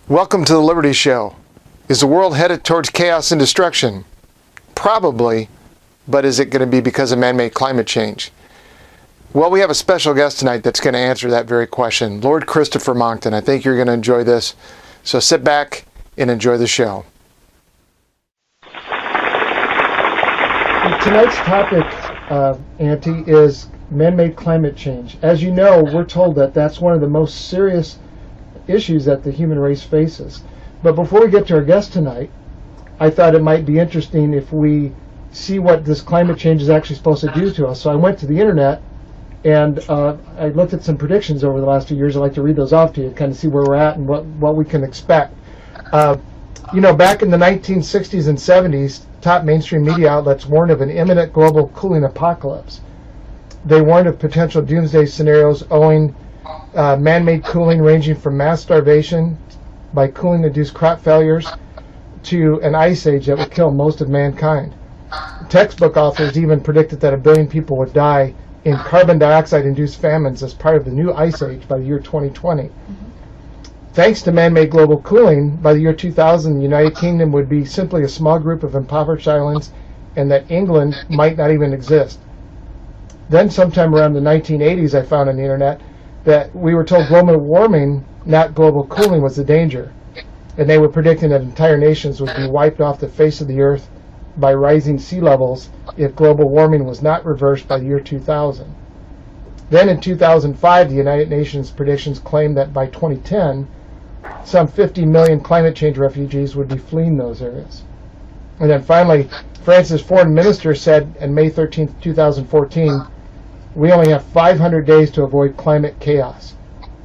Welcome to the Liberty Show. Is the world headed towards chaos and destruction? Probably, but is it going to be because of man-made climate change? Well, we have a special guest tonight that's going to answer that very question. Lord Christopher Monckton. I think you're going to enjoy this. So sit back and enjoy the show. Tonight's topic, Auntie, is man-made climate change. As you know, we're told that that's one of the most serious issues that the human race faces. But before we get to our guest tonight, I thought it might be interesting if we see what this climate change is actually supposed to do to us. So I went to the internet and I looked at some predictions over the last few years. I'd like to read those off to you, kind of see where we're at and what we can expect. Back in the 1960s and 70s, top mainstream media outlets warned of an imminent global cooling apocalypse. They warned of potential doomsday scenarios owing man-made cooling ranging from mass starvation by cooling-induced crop failures to an ice age that would kill most of mankind. Textbook authors even predicted that 1 billion people would die in carbon dioxide-induced famines as part of the new ice age by the year 2020. Thanks to man-made global cooling, by the year 2000, the United Kingdom would be simply a small group of impoverished islands, and that England might not even exist. Then sometime around the 1980s, I found on the internet that we were told global warming, not global cooling, was the danger. And they were predicting that entire nations would be wiped off the face of the earth by rising sea levels if global warming was not reversed by the year 2000. Then in 2005, the United Nations predictions claimed that by 2010, some 50 million climate change refugees would be fleeing those areas. And then finally, France's foreign minister said on May 13, 2014, we only have 500 days to avoid climate chaos.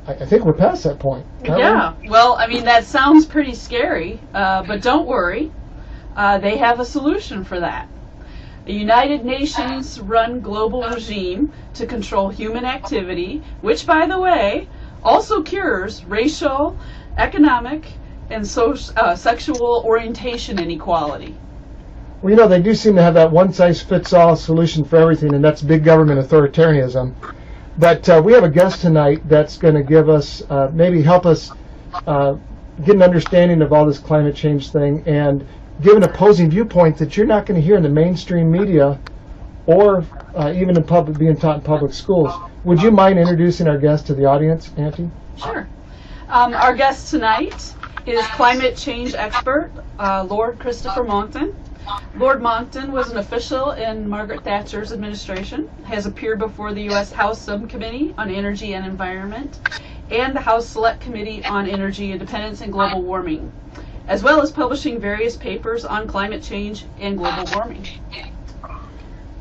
I think we're past that point. Yeah, well, I mean, that sounds pretty scary, but don't worry. They have a solution for that. A United Nations-run global regime to control human activity, which, by the way, also cures racial, economic, and sexual orientation inequality. Well, they do seem to have that one-size-fits-all solution for everything, and that's big government authoritarianism. But we have a guest tonight that's going to give us, maybe help us get an understanding of all this climate change thing and give an opposing viewpoint that you're not going to hear in the mainstream media or even in public, being taught in public schools. Would you mind introducing our guest to the audience, Auntie? Sure. Our guest tonight is climate change expert, Lord Christopher Monckton. Lord Monckton was an official in Margaret Thatcher's administration, has appeared before the U.S. House Subcommittee on Energy and Environment, and the House Select Committee on Energy Independence and Global Warming, as well as publishing various papers on climate change and global warming.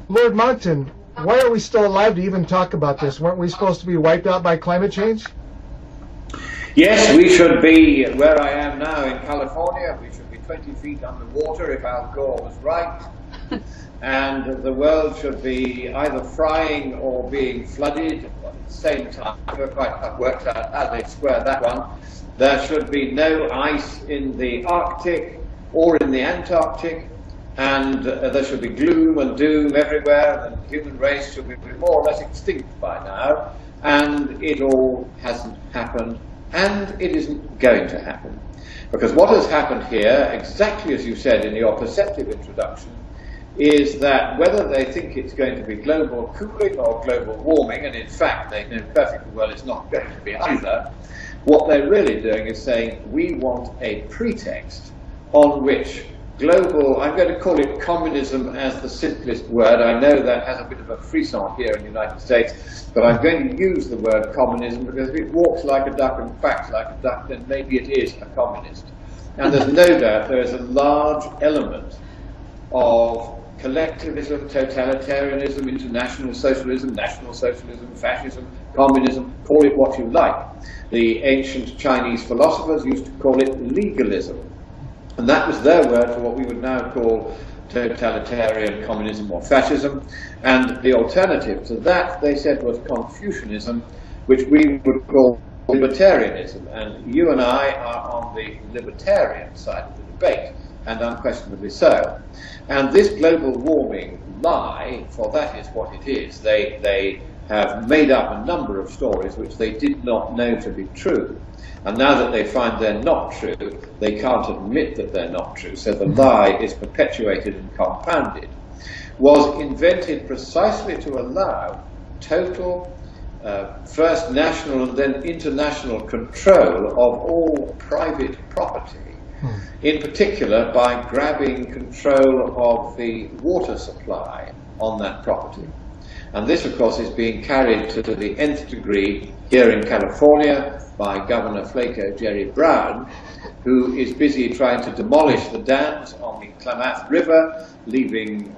Lord Monckton, why are we still alive to even talk about this? Weren't we supposed to be wiped out by climate change? Yes, we should be where I am now in California. We should be 20 feet underwater if Al Gore was right. And the world should be either frying or being flooded at the same time. I never quite worked out how they square that one. There should be no ice in the Arctic or in the Antarctic. And there should be gloom and doom everywhere. And the human race should be more or less extinct by now. And it all hasn't happened. And it isn't going to happen. Because what has happened here, exactly as you said in your perceptive introduction, is that whether they think it's going to be global cooling or global warming, and in fact they know perfectly well it's not going to be either, what they're really doing is saying we want a pretext on which global, I'm going to call it communism as the simplest word. I know that has a bit of a frisson here in the United States, but I'm going to use the word communism because if it walks like a duck and quacks like a duck, then maybe it is a communist. And there's no doubt there is a large element of collectivism, totalitarianism, international socialism, national socialism, fascism, communism, call it what you like. The ancient Chinese philosophers used to call it legalism. And that was their word for what we would now call totalitarian communism or fascism. And the alternative to that, they said, was Confucianism, which we would call libertarianism. And you and I are on the libertarian side of the debate, and unquestionably so. And this global warming lie, for that is what it is, they have made up a number of stories which they did not know to be true. And now that they find they're not true, they can't admit that they're not true, so the lie is perpetuated and compounded, was invented precisely to allow total, first national and then international control of all private property, in particular by grabbing control of the water supply on that property. And this, of course, is being carried to the nth degree here in California by Governor Flaco Jerry Brown, who is busy trying to demolish the dams on the Klamath River, leaving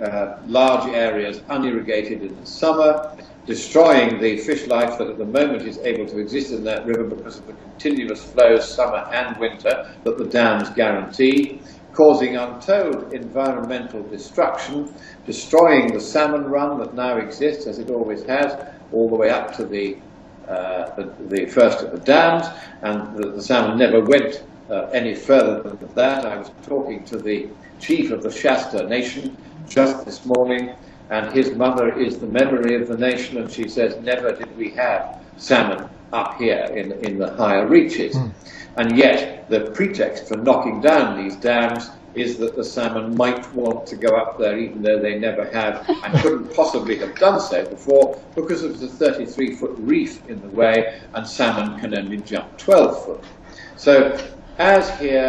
large areas unirrigated in the summer, destroying the fish life that at the moment is able to exist in that river because of the continuous flows, summer and winter, that the dams guarantee, causing untold environmental destruction, destroying the salmon run that now exists, as it always has, all the way up to the first of the dams, and the salmon never went any further than that. I was talking to the chief of the Shasta Nation just this morning, and his mother is the memory of the nation, and she says, never did we have salmon up here in the higher reaches. And yet the pretext for knocking down these dams is that the salmon might want to go up there, even though they never have and couldn't possibly have done so before, because of the 33-foot reef in the way, and salmon can only jump 12 foot. So as here,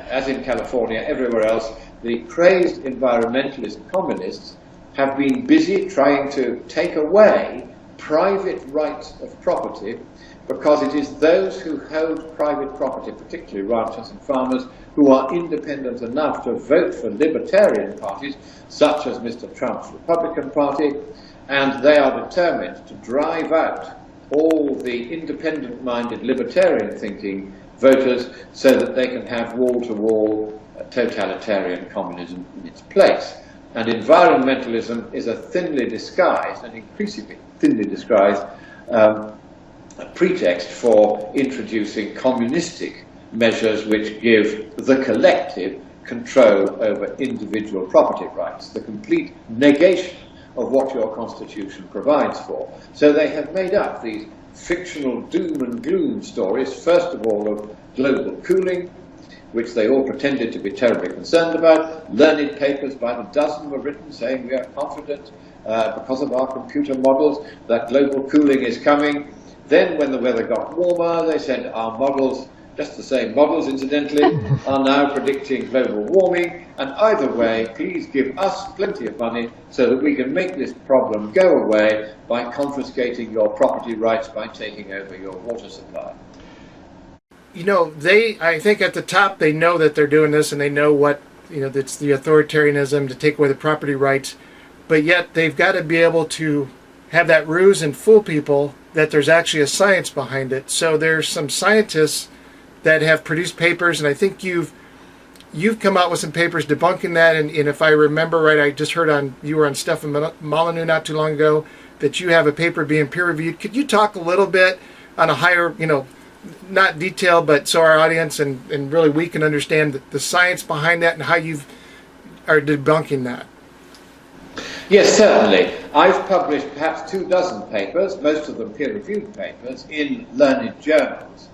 as in California, everywhere else, the crazed environmentalist communists have been busy trying to take away private rights of property, because it is those who hold private property, particularly ranchers and farmers, who are independent enough to vote for libertarian parties, such as Mr. Trump's Republican Party, and they are determined to drive out all the independent-minded, libertarian-thinking voters so that they can have wall-to-wall totalitarian communism in its place. And environmentalism is a thinly disguised, and increasingly thinly disguised, a pretext for introducing communistic measures which give the collective control over individual property rights, the complete negation of what your constitution provides for. So they have made up these fictional doom and gloom stories, first of all of global cooling, which they all pretended to be terribly concerned about. Learned papers by the dozen were written saying we are confident because of our computer models that global cooling is coming. Then when the weather got warmer, they said our models, just the same models incidentally, are now predicting global warming, and either way, please give us plenty of money so that we can make this problem go away by confiscating your property rights, by taking over your water supply. You know, I think at the top they know that they're doing this, and they know what, it's the authoritarianism to take away the property rights, but yet they've got to be able to have that ruse and fool people that there's actually a science behind it. So there's some scientists that have produced papers, and I think you've come out with some papers debunking that, and if I remember right, I just heard you were on Stephen Molyneux not too long ago, that you have a paper being peer-reviewed. Could you talk a little bit on a higher, not detail, but so our audience and really we can understand the science behind that and how you are debunking that? Yes, certainly. I've published perhaps 24 papers, most of them peer-reviewed papers, in learned journals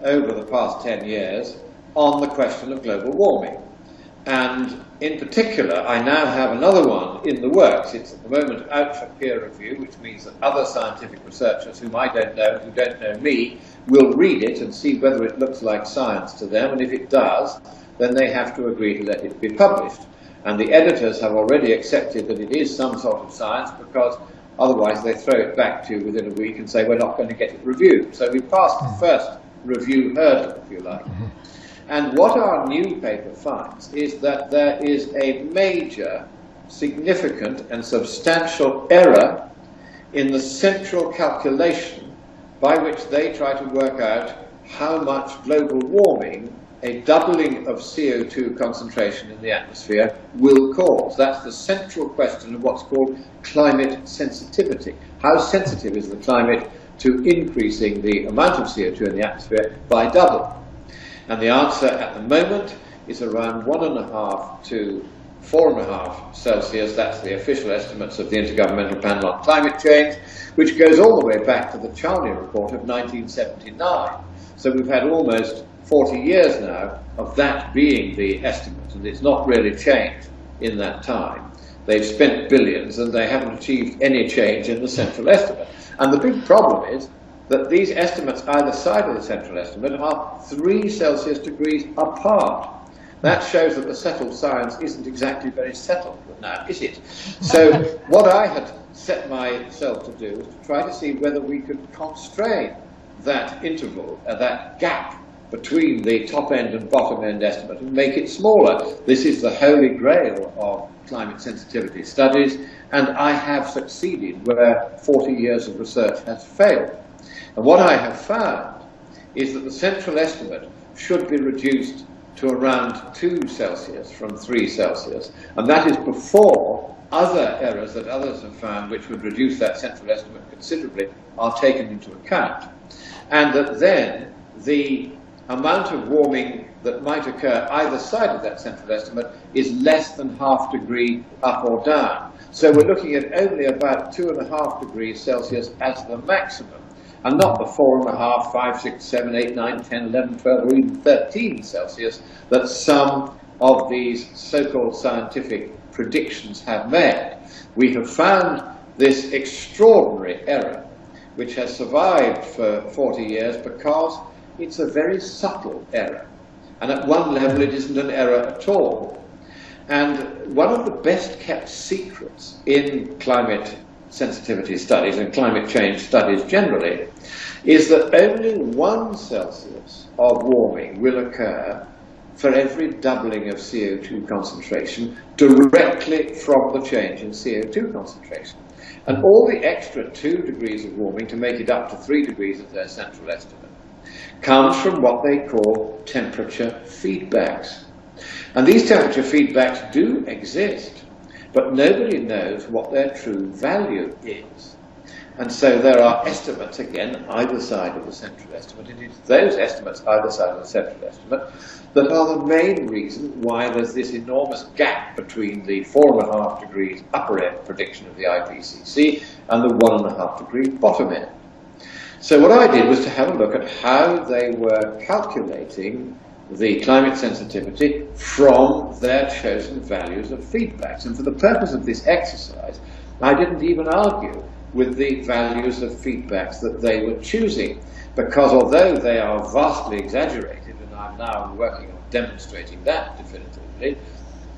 over the past 10 years on the question of global warming. And in particular, I now have another one in the works. It's at the moment out for peer review, which means that other scientific researchers whom I don't know, who don't know me, will read it and see whether it looks like science to them. And if it does, then they have to agree to let it be published. And the editors have already accepted that it is some sort of science, because otherwise they throw it back to you within a week and say, we're not going to get it reviewed. So we passed the first review hurdle, if you like. And what our new paper finds is that there is a major, significant and substantial error in the central calculation by which they try to work out how much global warming a doubling of CO2 concentration in the atmosphere will cause. That's the central question of what's called climate sensitivity. How sensitive is the climate to increasing the amount of CO2 in the atmosphere by double? And the answer at the moment is around 1.5 to 4.5 Celsius. That's the official estimates of the Intergovernmental Panel on Climate Change, which goes all the way back to the Charney Report of 1979. So we've had almost 40 years now of that being the estimate, and it's not really changed in that time. They've spent billions and they haven't achieved any change in the central estimate. And the big problem is that these estimates either side of the central estimate are 3 Celsius degrees apart. That shows that the settled science isn't exactly very settled now, is it? So what I had set myself to do was to try to see whether we could constrain that interval, that gap between the top end and bottom end estimate and make it smaller. This is the holy grail of climate sensitivity studies, and I have succeeded where 40 years of research has failed. And what I have found is that the central estimate should be reduced to around 2 Celsius from 3 Celsius, and that is before other errors that others have found which would reduce that central estimate considerably are taken into account. And that then the amount of warming that might occur either side of that central estimate is less than ½ degree up or down. So we're looking at only about 2.5 degrees Celsius as the maximum, and not the 4.5, 5, 6, 7, 8, 9, 10, 11, 12, or even 13 Celsius that some of these so-called scientific predictions have made. We have found this extraordinary error, which has survived for 40 years because it's a very subtle error. And at one level, it isn't an error at all. And one of the best kept secrets in climate sensitivity studies and climate change studies generally is that only 1 Celsius of warming will occur for every doubling of CO2 concentration directly from the change in CO2 concentration. And all the extra 2 degrees of warming to make it up to 3 degrees of their central estimate comes from what they call temperature feedbacks. And these temperature feedbacks do exist, but nobody knows what their true value is. And so there are estimates, again, either side of the central estimate. It is those estimates either side of the central estimate that are the main reason why there's this enormous gap between the 4.5 degrees upper end prediction of the IPCC and the 1.5 degree bottom end. So what I did was to have a look at how they were calculating the climate sensitivity from their chosen values of feedbacks. And for the purpose of this exercise, I didn't even argue with the values of feedbacks that they were choosing, because although they are vastly exaggerated, and I'm now working on demonstrating that definitively,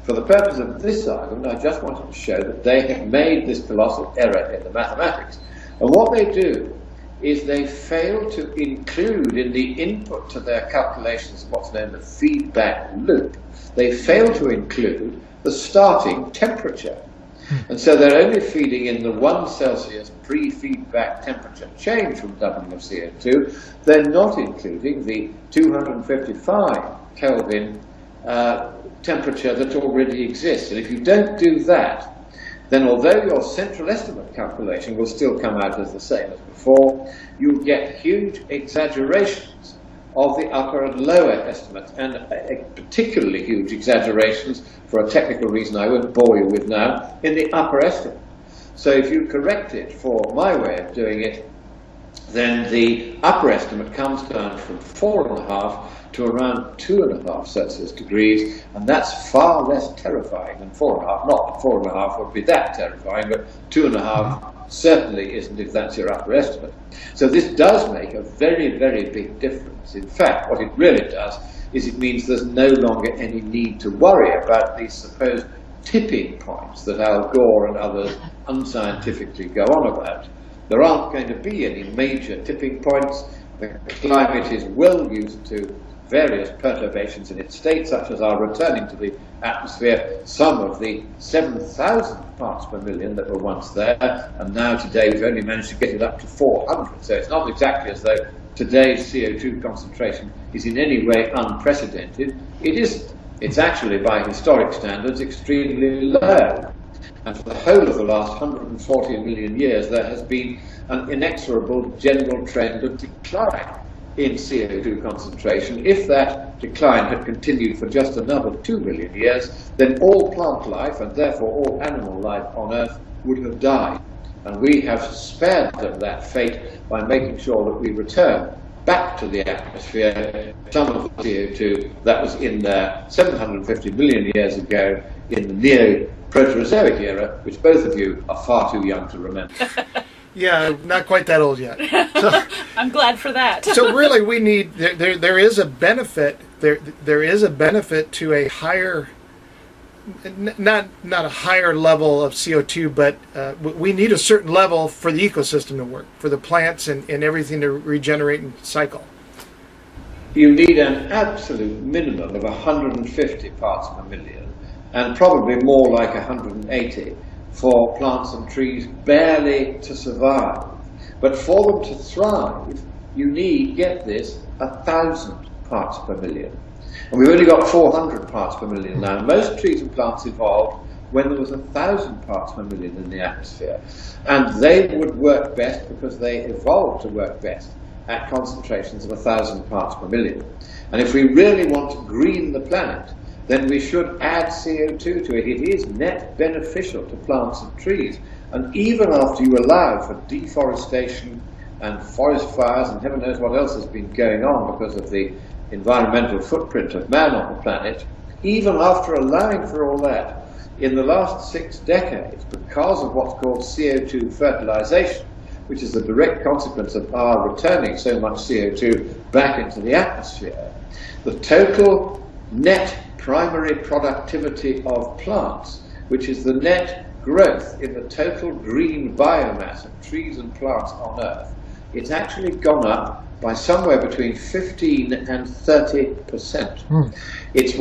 for the purpose of this argument, I just wanted to show that they have made this colossal error in the mathematics. And what they do is they fail to include in the input to their calculations what's known as the feedback loop. They fail to include the starting temperature. And so they're only feeding in the 1 Celsius pre-feedback temperature change from doubling of CO2. They're not including the 255 Kelvin temperature that already exists. And if you don't do that, then although your central estimate calculation will still come out as the same as before, you'll get huge exaggerations of the upper and lower estimates, and particularly huge exaggerations, for a technical reason I won't bore you with now, in the upper estimate. So if you correct it for my way of doing it, then the upper estimate comes down from 4.5 to around 2.5 Celsius degrees, and that's far less terrifying than 4.5. Not that 4.5 would be that terrifying, but 2.5 certainly isn't if that's your upper estimate. So this does make a very, very big difference. In fact, what it really does is it means there's no longer any need to worry about these supposed tipping points that Al Gore and others unscientifically go on about. There aren't going to be any major tipping points. The climate is well used to various perturbations in its state, such as our returning to the atmosphere some of the 7,000 parts per million that were once there, and now today we've only managed to get it up to 400. So it's not exactly as though today's CO2 concentration is in any way unprecedented. It isn't. It's actually, by historic standards, extremely low. And for the whole of the last 140 million years, there has been an inexorable general trend of decline. in CO2 concentration, if that decline had continued for just another 2 million years, then all plant life, and therefore all animal life on Earth, would have died. And we have spared them that fate by making sure that we return back to the atmosphere some of the CO2 that was in there 750 million years ago in the Neo-Proterozoic era, which both of you are far too young to remember. Yeah, not quite that old yet. So, I'm glad for that. so really, we need there is a benefit there is a benefit to a higher, not a higher level of CO2, but we need a certain level for the ecosystem to work, for the plants and everything to regenerate and cycle. You need an absolute minimum of 150 parts per million, and probably more like 180 for plants and trees barely to survive. But for them to thrive, you need, get this, 1,000 parts per million. And we've only got 400 parts per million now. Most trees and plants evolved when there was 1,000 parts per million in the atmosphere. And they would work best because they evolved to work best at concentrations of 1,000 parts per million. And if we really want to green the planet, then we should add CO2 to it. It is net beneficial to plants and trees. And even after you allow for deforestation and forest fires and heaven knows what else has been going on because of the environmental footprint of man on the planet, even after allowing for all that, in the last 6 decades, because of what's called CO2 fertilization, which is the direct consequence of our returning so much CO2 back into the atmosphere, the total net primary productivity of plants, which is the net growth in the total green biomass of trees and plants on Earth, it's actually gone up by somewhere between 15 and 30%. It's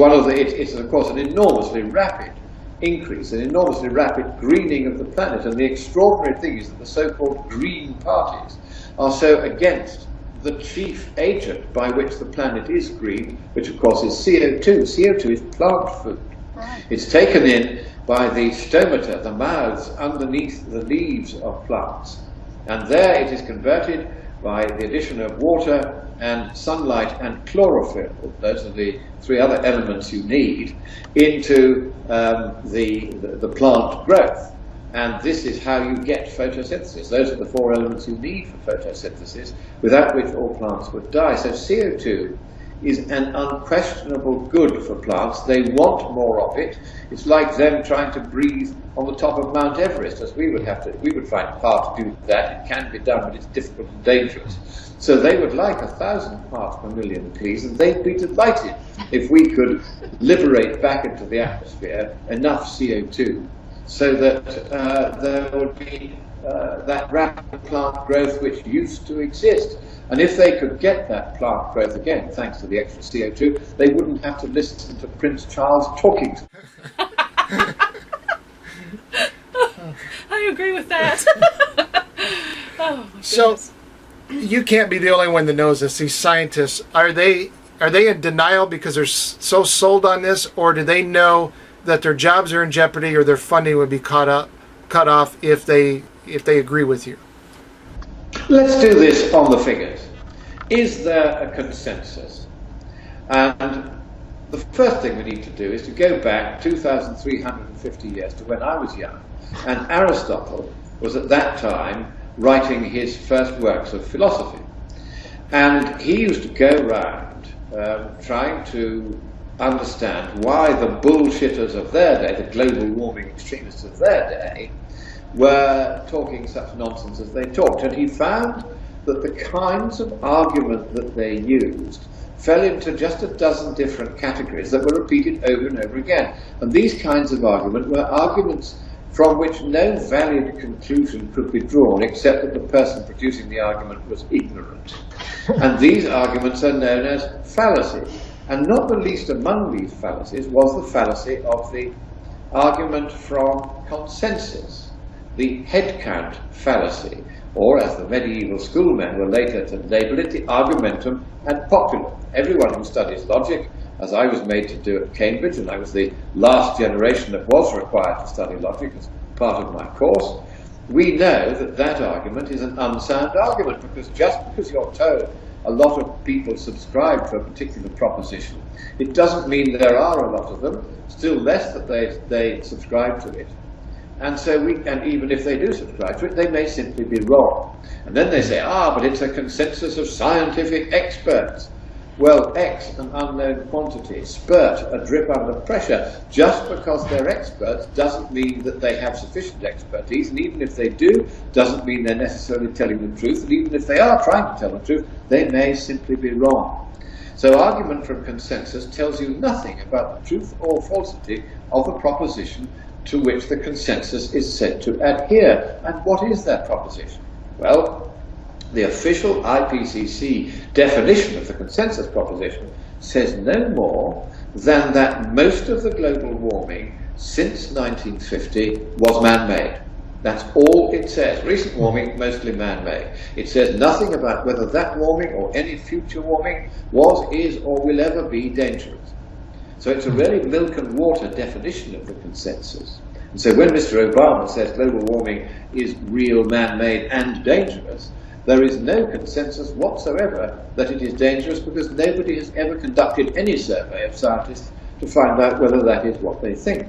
of course an enormously rapid increase, an enormously rapid greening of the planet, and the extraordinary thing is that the so-called green parties are so against the chief agent by which the planet is green, which of course is CO2. CO2 is plant food. Right. It's taken in by the stomata, the mouths underneath the leaves of plants, and there it is converted by the addition of water and sunlight and chlorophyll, those are the 3 other elements you need, into the plant growth. And this is how you get photosynthesis. Those are the 4 elements you need for photosynthesis, without which all plants would die. So CO2 is an unquestionable good for plants. They want more of it. It's like them trying to breathe on the top of Mount Everest, as we would find it hard to do that. It can be done, but it's difficult and dangerous. So they would like 1,000 parts per million, please, and they'd be delighted if we could liberate back into the atmosphere enough CO2 so that there would be that rapid plant growth which used to exist. And if they could get that plant growth again, thanks to the extra CO2, they wouldn't have to listen to Prince Charles talking. I agree with that. Oh, my So, goodness. you can't be the only one that knows this. These scientists, are they in denial because they're so sold on this, or do they know that their jobs are in jeopardy or their funding would be cut off if they agree with you? Let's do this on the figures. Is there a consensus? And the first thing we need to do is to go back 2,350 years to when I was young, and Aristotle was at that time writing his first works of philosophy. And he used to go around trying to understand why the bullshitters of their day, the global warming extremists of their day, were talking such nonsense as they talked. And he found that the kinds of argument that they used fell into just a dozen different categories that were repeated over and over again. And these kinds of argument were arguments from which no valid conclusion could be drawn except that the person producing the argument was ignorant. And these arguments are known as fallacies. And not the least among these fallacies was the fallacy of the argument from consensus, the head count fallacy, or as the medieval schoolmen were later to label it, the argumentum ad populum. Everyone who studies logic, as I was made to do at Cambridge, and I was the last generation that was required to study logic as part of my course, we know that that argument is an unsound argument, because just because you're told a lot of people subscribe to a particular proposition, it doesn't mean there are a lot of them, still less that they subscribe to it. And so and even if they do subscribe to it, they may simply be wrong. And then they say, but it's a consensus of scientific experts. Well, X, an unknown quantity, spurt, a drip under pressure. Just because they're experts doesn't mean that they have sufficient expertise, and even if they do, doesn't mean they're necessarily telling the truth, and even if they are trying to tell the truth, they may simply be wrong. So argument from consensus tells you nothing about the truth or falsity of the proposition to which the consensus is said to adhere. And what is that proposition? Well, the official IPCC definition of the consensus proposition says no more than that most of the global warming since 1950 was man-made. That's all it says. Recent warming, mostly man-made. It says nothing about whether that warming or any future warming was, is, or will ever be dangerous. So it's a really milk and water definition of the consensus. And so when Mr. Obama says global warming is real, man-made, and dangerous, there is no consensus whatsoever that it is dangerous, because nobody has ever conducted any survey of scientists to find out whether that is what they think.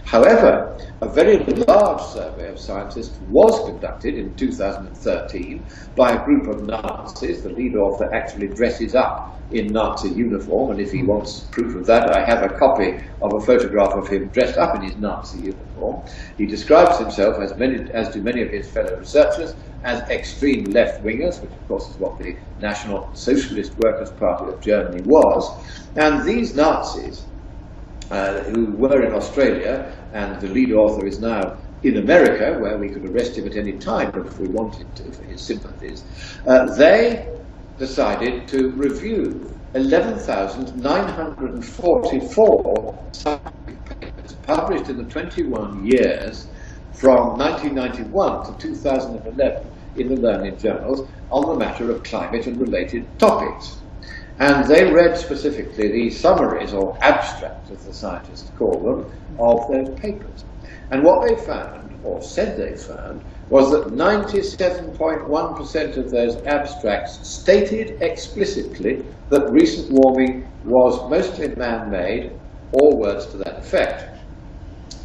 However, a very large survey of scientists was conducted in 2013 by a group of Nazis. The lead author actually dresses up in Nazi uniform, and if he wants proof of that, I have a copy of a photograph of him dressed up in his Nazi uniform. He describes himself, as do many of his fellow researchers, as extreme left-wingers, which of course is what the National Socialist Workers' Party of Germany was. And these Nazis, who were in Australia, and the lead author is now in America, where we could arrest him at any time if we wanted to for his sympathies, they decided to review 11,944 scientific papers published in the 21 years from 1991 to 2011 in the learned journals on the matter of climate and related topics. And they read specifically the summaries, or abstracts as the scientists call them, of those papers. And what they found, or said they found, was that 97.1% of those abstracts stated explicitly that recent warming was mostly man-made, all words to that effect.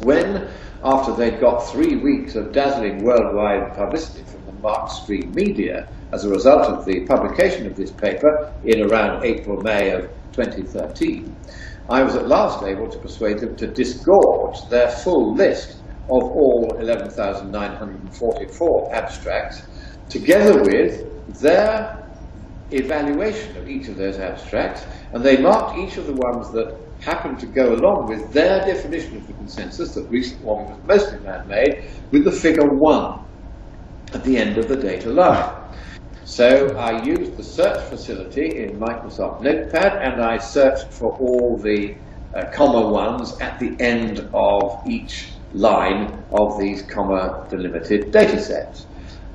When, after they'd got 3 weeks of dazzling worldwide publicity from the mainstream media as a result of the publication of this paper in around April-May of 2013, I was at last able to persuade them to disgorge their full list of all 11,944 abstracts, together with their evaluation of each of those abstracts, and they marked each of the ones that happened to go along with their definition of the consensus that recent warming was mostly man-made, with the figure 1 at the end of the data line. So I used the search facility in Microsoft Notepad, and I searched for all the comma ones at the end of each line of these comma delimited data sets.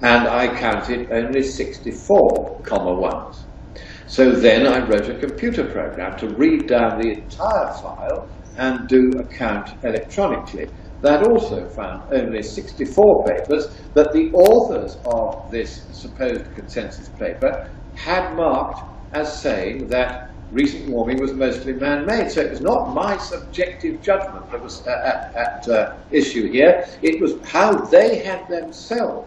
And I counted only 64 comma ones. So then I wrote a computer program to read down the entire file and do a count electronically. That also found only 64 papers that the authors of this supposed consensus paper had marked as saying that recent warming was mostly man-made. So it was not my subjective judgment that was at issue here. It was how they had themselves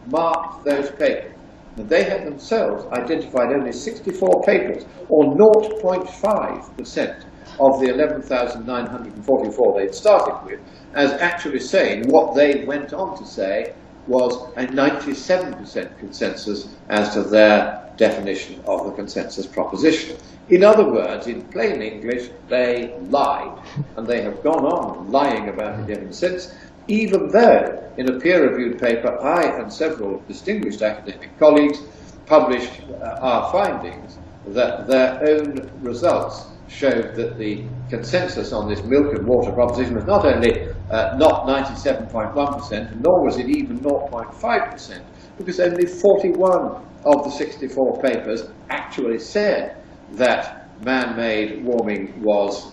marked those papers. And they had themselves identified only 64 papers, or 0.5% of the 11,944 they'd started with, as actually saying what they went on to say was a 97% consensus as to their definition of the consensus proposition. In other words, in plain English, they lied, and they have gone on lying about it ever since, even though in a peer-reviewed paper I and several distinguished academic colleagues published our findings that their own results showed that the consensus on this milk and water proposition was not only not 97.1%, nor was it even 0.5%, because only 41 of the 64 papers actually said that man-made warming was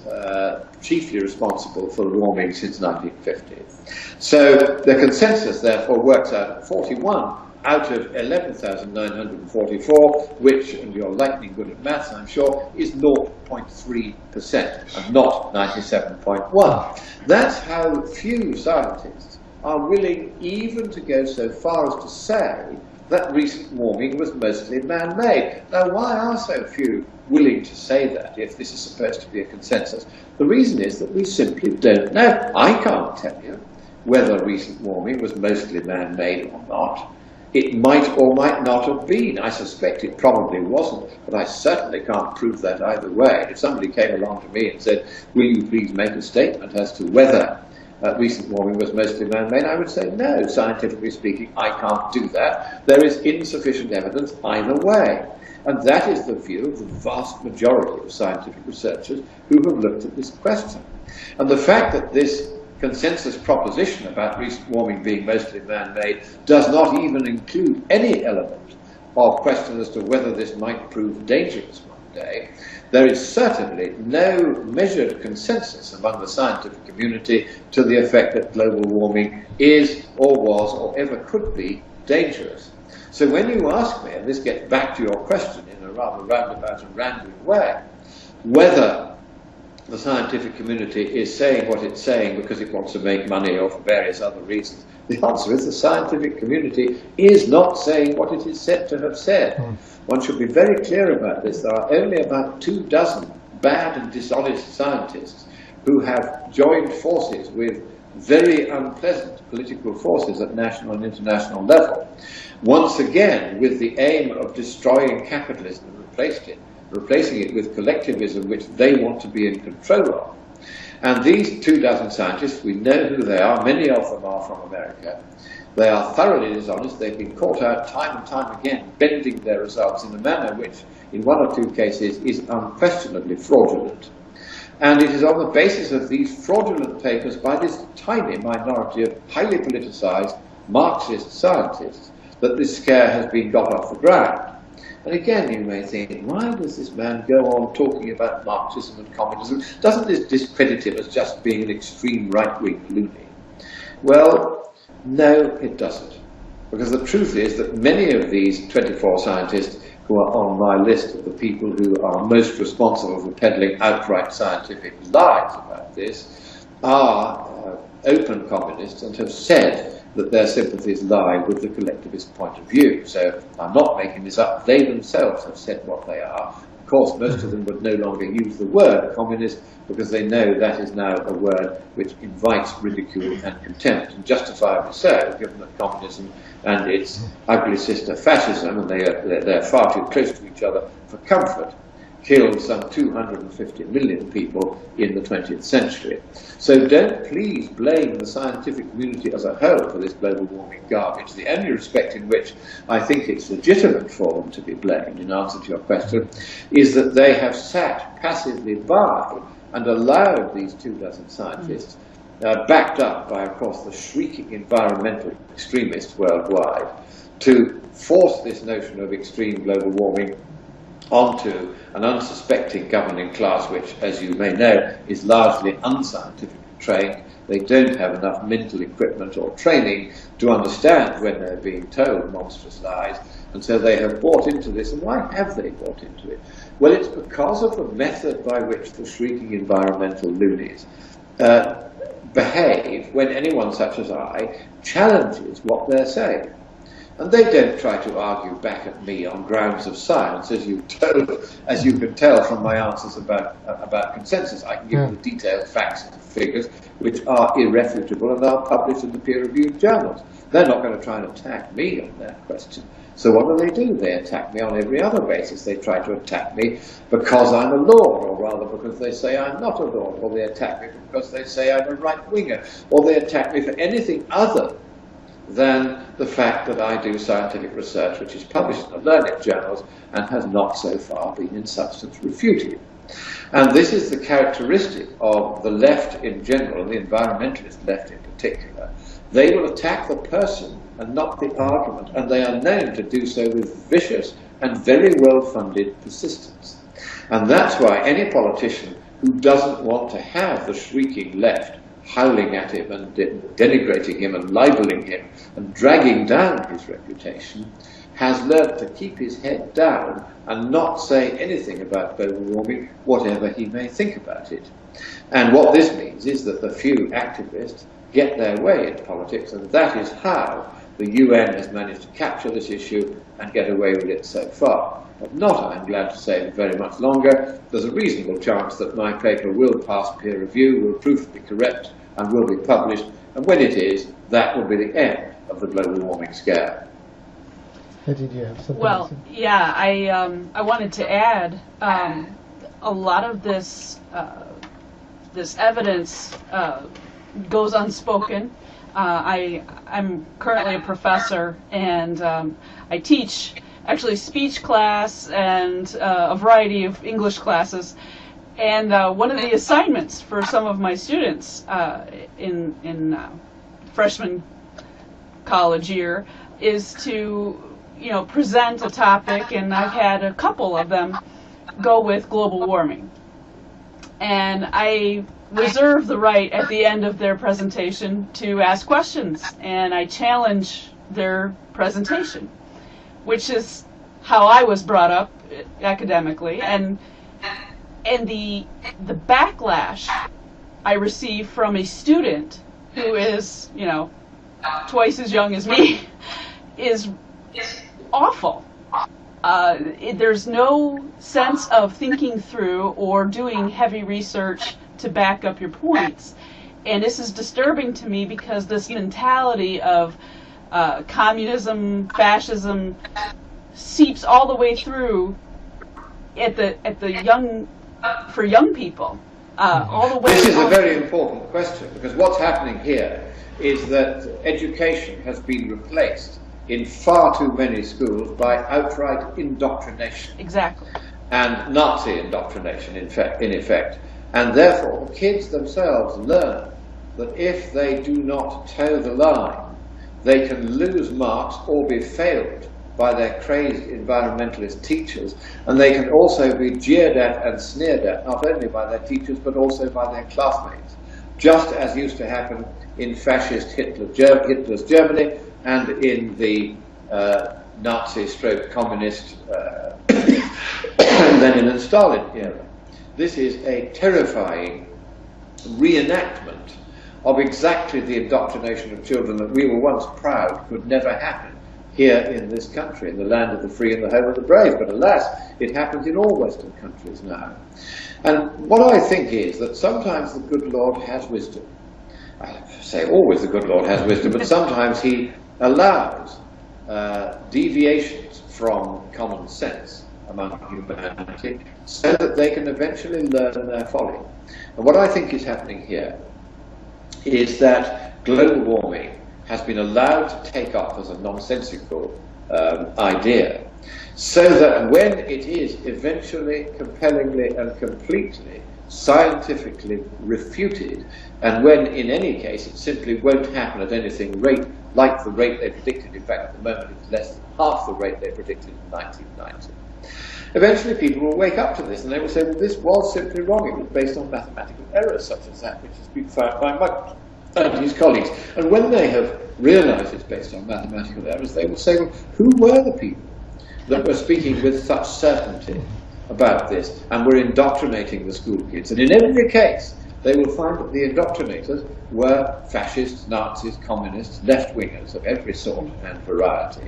chiefly responsible for warming since 1950. So the consensus, therefore, works out at 41 out of 11,944, which, and you're lightning good at maths, I'm sure, is 0.3% and not 97.1. That's how few scientists are willing even to go so far as to say that recent warming was mostly man-made. Now, why are so few willing to say that if this is supposed to be a consensus? The reason is that we simply don't know. I can't tell you whether recent warming was mostly man-made or not. It might or might not have been. I suspect it probably wasn't, but I certainly can't prove that either way. If somebody came along to me and said, will you please make a statement as to whether recent warming was mostly man-made, I would say no. Scientifically speaking, I can't do that. There is insufficient evidence either way. And that is the view of the vast majority of scientific researchers who have looked at this question. And the fact that this consensus proposition about recent warming being mostly man-made does not even include any element of question as to whether this might prove dangerous one day, there is certainly no measured consensus among the scientific community to the effect that global warming is or was or ever could be dangerous. So when you ask me, and this gets back to your question in a rather roundabout and rambling way, whether the scientific community is saying what it's saying because it wants to make money or for various other reasons, the answer is the scientific community is not saying what it is said to have said. One should be very clear about this. There are only about 24 bad and dishonest scientists who have joined forces with very unpleasant political forces at national and international level, once again with the aim of destroying capitalism and replacing it with collectivism which they want to be in control of. And these 24 scientists, we know who they are, many of them are from America. They are thoroughly dishonest. They've been caught out time and time again bending their results in a manner which, in one or two cases, is unquestionably fraudulent. And it is on the basis of these fraudulent papers by this tiny minority of highly politicized Marxist scientists that this scare has been got off the ground. And again, you may think, why does this man go on talking about Marxism and communism? Doesn't this discredit him as just being an extreme right-wing loony? Well, no, it doesn't. Because the truth is that many of these 24 scientists who are on my list of the people who are most responsible for peddling outright scientific lies about this are open communists and have said that their sympathies lie with the collectivist point of view. So I'm not making this up. They themselves have said what they are. Of course, most of them would no longer use the word communist because they know that is now a word which invites ridicule and contempt, and justifiably so, given that communism and its ugly sister fascism, and they're far too close to each other for comfort, killed some 250 million people in the 20th century. So don't please blame the scientific community as a whole for this global warming garbage. The only respect in which I think it's legitimate for them to be blamed, in answer to your question, is that they have sat passively by and allowed these 24 scientists, backed up by, of course, the shrieking environmental extremists worldwide, to force this notion of extreme global warming onto an unsuspecting governing class which, as you may know, is largely unscientifically trained. They don't have enough mental equipment or training to understand when they're being told monstrous lies, and so they have bought into this. And why have they bought into it? Well, it's because of the method by which the shrieking environmental loonies behave when anyone such as I challenges what they're saying. And they don't try to argue back at me on grounds of science, as you can tell from my answers about consensus. I can give you the detailed facts and figures, which are irrefutable and are published in the peer-reviewed journals. They're not going to try and attack me on that question. So what do? They attack me on every other basis. They try to attack me because I'm a lord, or rather because they say I'm not a lord, or they attack me because they say I'm a right-winger, or they attack me for anything other than the fact that I do scientific research which is published in the learned journals and has not so far been in substance refuted. And this is the characteristic of the left in general, and the environmentalist left in particular. They will attack the person and not the argument, and they are known to do so with vicious and very well-funded persistence. And that's why any politician who doesn't want to have the shrieking left howling at him and denigrating him and libeling him and dragging down his reputation, has learnt to keep his head down and not say anything about global warming, whatever he may think about it. And what this means is that the few activists get their way in politics, and that is how the UN has managed to capture this issue and get away with it so far. But not, I'm glad to say, very much longer. There's a reasonable chance that my paper will pass peer review, will prove to be correct, and will be published. And when it is, that will be the end of the global warming scare. Did you have something? Well, yeah, I wanted to add a lot of this this evidence goes unspoken. I'm currently a professor, and I teach actually speech class and a variety of English classes. And one of the assignments for some of my students in freshman college year is to present a topic, and I've had a couple of them go with global warming. And I reserve the right at the end of their presentation to ask questions, and I challenge their presentation, which is how I was brought up academically, and the backlash I received from a student who is twice as young as me is awful. There's no sense of thinking through or doing heavy research to back up your points. And this is disturbing to me because this mentality of communism, fascism seeps all the way through at the young, for young people, all the way. This is a very important question, because what's happening here is that education has been replaced in far too many schools by outright indoctrination. Exactly. And Nazi indoctrination, in effect. And therefore, the kids themselves learn that if they do not toe the line, they can lose marks or be failed by their crazed environmentalist teachers, and they can also be jeered at and sneered at, not only by their teachers, but also by their classmates, just as used to happen in fascist Hitler's Germany and in the Nazi/communist Lenin and Stalin era. This is a terrifying reenactment of exactly the indoctrination of children that we were once proud could never happen here in this country, in the land of the free and the home of the brave. But alas, it happens in all Western countries now. And what I think is that sometimes the good Lord has wisdom. I say always the good Lord has wisdom, but sometimes he allows deviations from common sense among humanity so that they can eventually learn their folly. And what I think is happening here is that global warming has been allowed to take off as a nonsensical idea, so that when it is eventually, compellingly and completely scientifically refuted, and when in any case it simply won't happen at anything like the rate they predicted, in fact at the moment it's less than half the rate they predicted in 1990, eventually people will wake up to this and they will say, well, this was simply wrong, it was based on mathematical errors such as that which has been found by Monckton and his colleagues. And when they have realized it's based on mathematical errors, they will say, well, who were the people that were speaking with such certainty about this and were indoctrinating the school kids? And in every case, they will find that the indoctrinators were fascists, Nazis, communists, left-wingers of every sort and variety.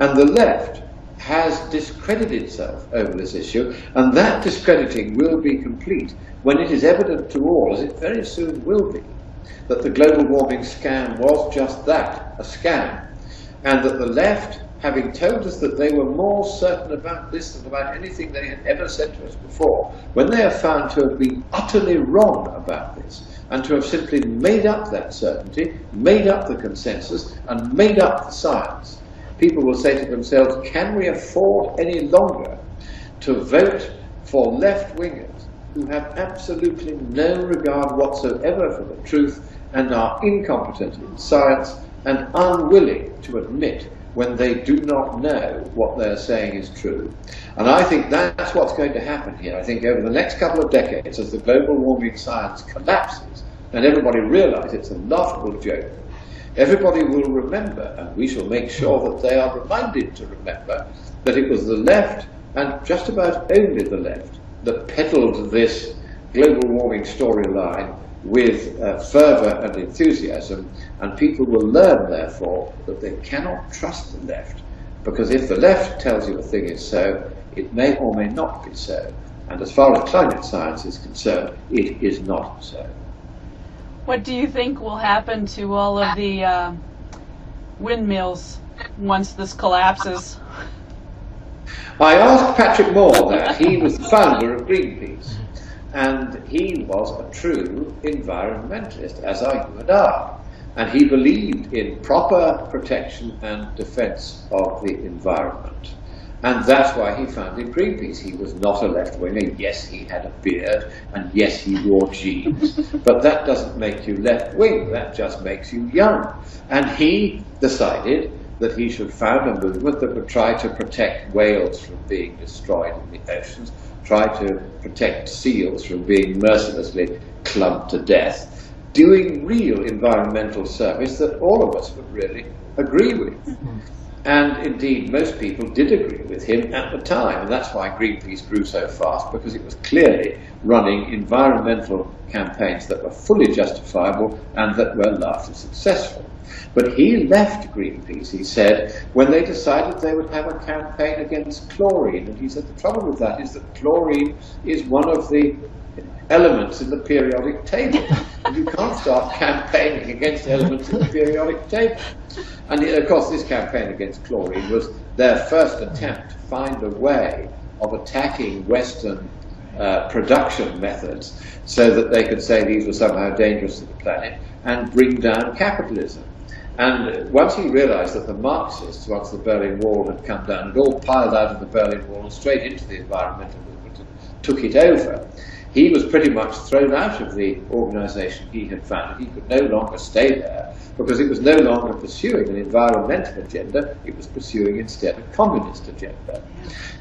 And the left has discredited itself over this issue, and that discrediting will be complete when it is evident to all, as it very soon will be, that the global warming scam was just that, a scam, and that the left, having told us that they were more certain about this than about anything they had ever said to us before, when they are found to have been utterly wrong about this, and to have simply made up that certainty, made up the consensus, and made up the science, people will say to themselves, can we afford any longer to vote for left-wingers who have absolutely no regard whatsoever for the truth and are incompetent in science and unwilling to admit when they do not know what they're saying is true? And I think that's what's going to happen here. I think over the next couple of decades, as the global warming science collapses and everybody realise it's a laughable joke, everybody will remember, and we shall make sure that they are reminded to remember, that it was the left, and just about only the left, that peddled this global warming storyline with fervour and enthusiasm, and people will learn, therefore, that they cannot trust the left, because if the left tells you a thing is so, it may or may not be so, and as far as climate science is concerned, it is not so. What do you think will happen to all of the windmills once this collapses? I asked Patrick Moore that. He was the founder of Greenpeace, and he was a true environmentalist, as are you and I. And he believed in proper protection and defence of the environment. And that's why he founded Greenpeace. He was not a left-winger. Yes, he had a beard, and yes, he wore jeans. But that doesn't make you left-wing, that just makes you young. And he decided that he should found a movement that would try to protect whales from being destroyed in the oceans, try to protect seals from being mercilessly clubbed to death, doing real environmental service that all of us would really agree with. And indeed, most people did agree with him at the time, and that's why Greenpeace grew so fast, because it was clearly running environmental campaigns that were fully justifiable and that were largely successful. But he left Greenpeace, he said, when they decided they would have a campaign against chlorine. And he said the trouble with that is that chlorine is one of the elements in the periodic table. And you can't start campaigning against elements in the periodic table. And of course, this campaign against chlorine was their first attempt to find a way of attacking Western production methods so that they could say these were somehow dangerous to the planet and bring down capitalism. And once he realised that the Marxists, once the Berlin Wall had come down, had all piled out of the Berlin Wall and straight into the environmental movement and took it over, he was pretty much thrown out of the organisation he had founded. He could no longer stay there because it was no longer pursuing an environmental agenda, it was pursuing instead a communist agenda.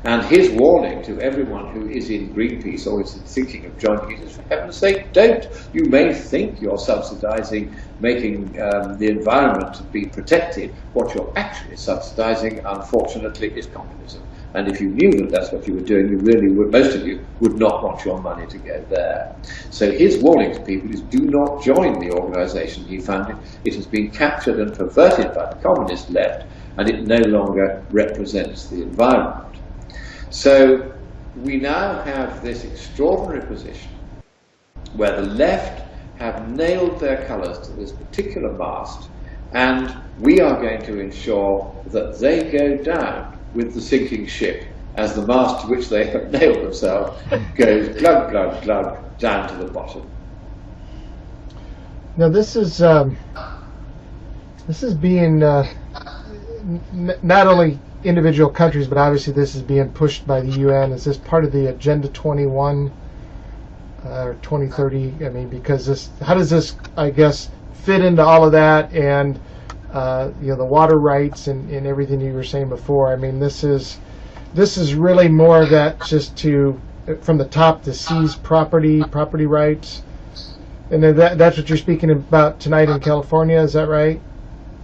And his warning to everyone who is in Greenpeace or is thinking of joining it is, for heaven's sake, don't. You may think you're subsidising making the environment to be protected. What you're actually subsidising, unfortunately, is communism. And if you knew that that's what you were doing, you really would, most of you would not want your money to go there. So his warning to people is do not join the organisation he founded. It has been captured and perverted by the communist left, and it no longer represents the environment. So we now have this extraordinary position where the left have nailed their colours to this particular mast, and we are going to ensure that they go down with the sinking ship as the mast to which they have nailed themselves goes glug, glug, glug down to the bottom. Now this is being not only individual countries, but obviously this is being pushed by the UN. Is this part of the Agenda 21 or 2030? I mean, because this, how does this, I guess, fit into all of that and the water rights and everything you were saying before? I mean, this is really more of that just to from the top to seize property rights, and that's what you're speaking about tonight in California. Is that right?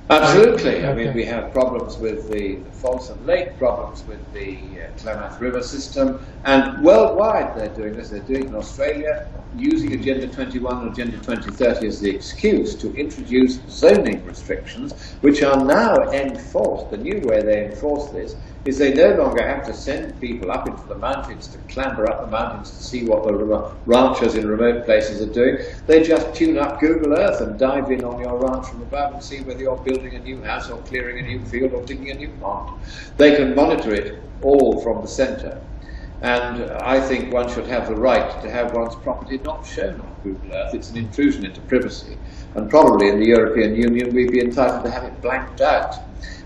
Absolutely. Okay. I mean, we have problems with the Folsom Lake, problems with the Klamath River system, and worldwide they're doing this. They're doing it in Australia, using Agenda 21 and Agenda 2030 as the excuse to introduce zoning restrictions, which are now enforced. The new way they enforce this is they no longer have to send people up into the mountains to clamber up the mountains to see what the ranchers in remote places are doing. They just tune up Google Earth and dive in on your ranch from above and see whether you're building a new house or clearing a new field or digging a new pond. They can monitor it all from the centre. And I think one should have the right to have one's property not shown on Google Earth. It's an intrusion into privacy. And probably in the European Union we'd be entitled to have it blanked out.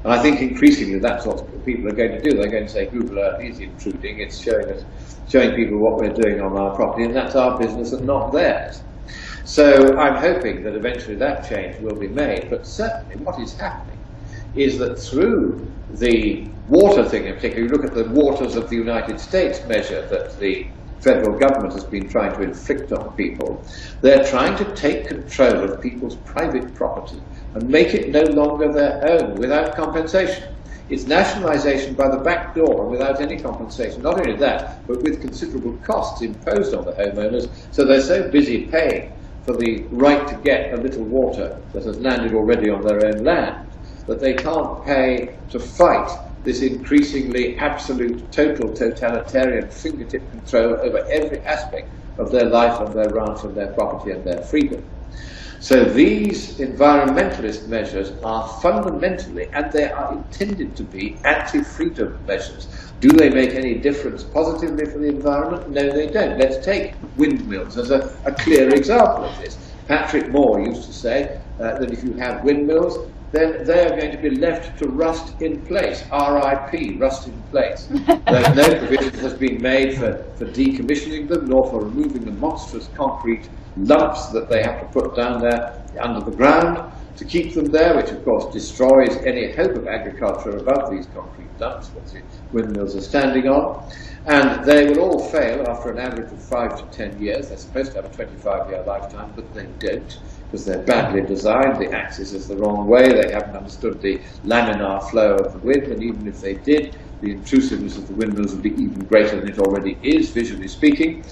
And I think increasingly that's what people are going to do. They're going to say Google Earth is intruding, it's showing people what we're doing on our property, and that's our business and not theirs. So I'm hoping that eventually that change will be made, but certainly what is happening is that through the water thing in particular, you look at the waters of the United States measure that the federal government has been trying to inflict on people. They're trying to take control of people's private property and make it no longer their own without compensation. It's nationalisation by the back door and without any compensation. Not only that, but with considerable costs imposed on the homeowners, so they're so busy paying for the right to get a little water that has landed already on their own land that they can't pay to fight this increasingly absolute, total, totalitarian fingertip control over every aspect of their life and their ranch and their property and their freedom. So these environmentalist measures are fundamentally, and they are intended to be, anti-freedom measures. Do they make any difference positively for the environment? No, they don't. Let's take windmills as a clear example of this. Patrick Moore used to say that if you have windmills, then they are going to be left to rust in place. R.I.P., rust in place. There's no provision has been made for decommissioning them, nor for removing the monstrous concrete lumps that they have to put down there under the ground to keep them there, which of course destroys any hope of agriculture above these concrete lumps that the windmills are standing on. And they will all fail after an average of 5 to 10 years. They're supposed to have a 25-year lifetime, but they don't, because they're badly designed. The axis is the wrong way. They haven't understood the laminar flow of the wind, and even if they did, the intrusiveness of the windmills would be even greater than it already is, visually speaking.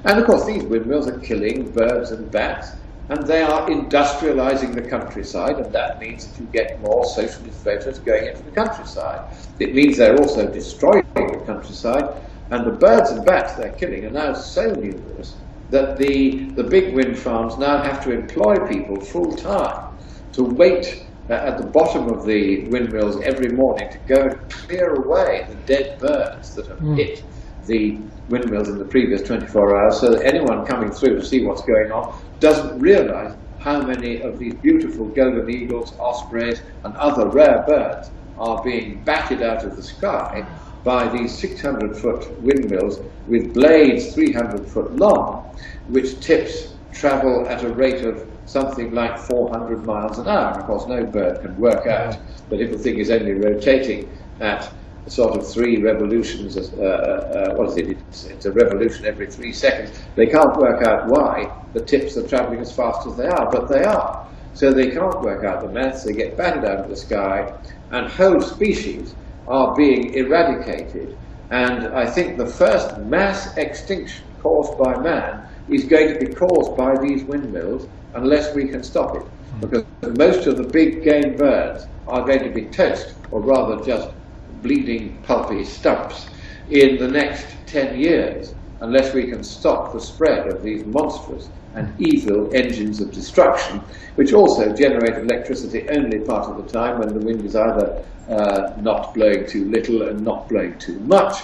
And of course, these windmills are killing birds and bats, and they are industrialising the countryside, and that means that you get more socialist voters going into the countryside. It means they're also destroying the countryside, and the birds and bats they're killing are now so numerous that the big wind farms now have to employ people full-time to wait at the bottom of the windmills every morning to go and clear away the dead birds that have hit the windmills in the previous 24 hours, so that anyone coming through to see what's going on doesn't realise how many of these beautiful golden eagles, ospreys and other rare birds are being batted out of the sky by these 600-foot windmills with blades 300-foot long, which tips travel at a rate of something like 400 miles an hour. And of course, no bird can work out that if the thing is only rotating at sort of 3 revolutions, what is it? It's a revolution every 3 seconds. They can't work out why the tips are travelling as fast as they are, but they are. So they can't work out the maths. They get batted out of the sky, and whole species are being eradicated. And I think the first mass extinction caused by man is going to be caused by these windmills unless we can stop it. Because most of the big game birds are going to be toast, or rather just bleeding pulpy stumps, in the next 10 years, unless we can stop the spread of these monstrous and evil engines of destruction, which also generate electricity only part of the time when the wind is either not blowing too little and not blowing too much.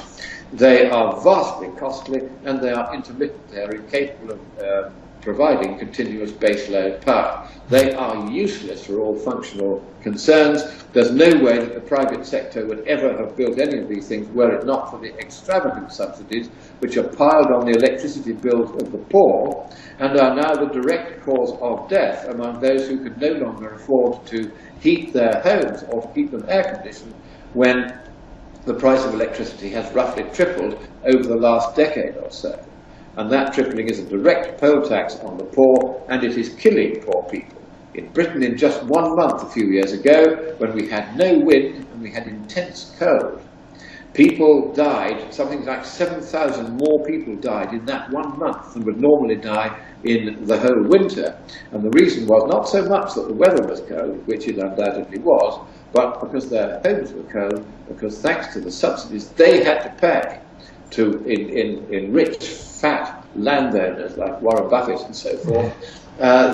They are vastly costly, and they are intermittent. They are incapable of providing continuous baseload power. They are useless for all functional concerns. There's no way that the private sector would ever have built any of these things were it not for the extravagant subsidies which are piled on the electricity bills of the poor and are now the direct cause of death among those who could no longer afford to heat their homes or to keep them air conditioned when the price of electricity has roughly tripled over the last decade or so. And that tripling is a direct poll tax on the poor, and it is killing poor people. In Britain, in just 1 month a few years ago, when we had no wind and we had intense cold, people died, something like 7,000 more people died in that 1 month than would normally die in the whole winter. And the reason was not so much that the weather was cold, which it undoubtedly was, but because their homes were cold, because thanks to the subsidies they had to pay to enrich fat landowners like Warren Buffett and so forth,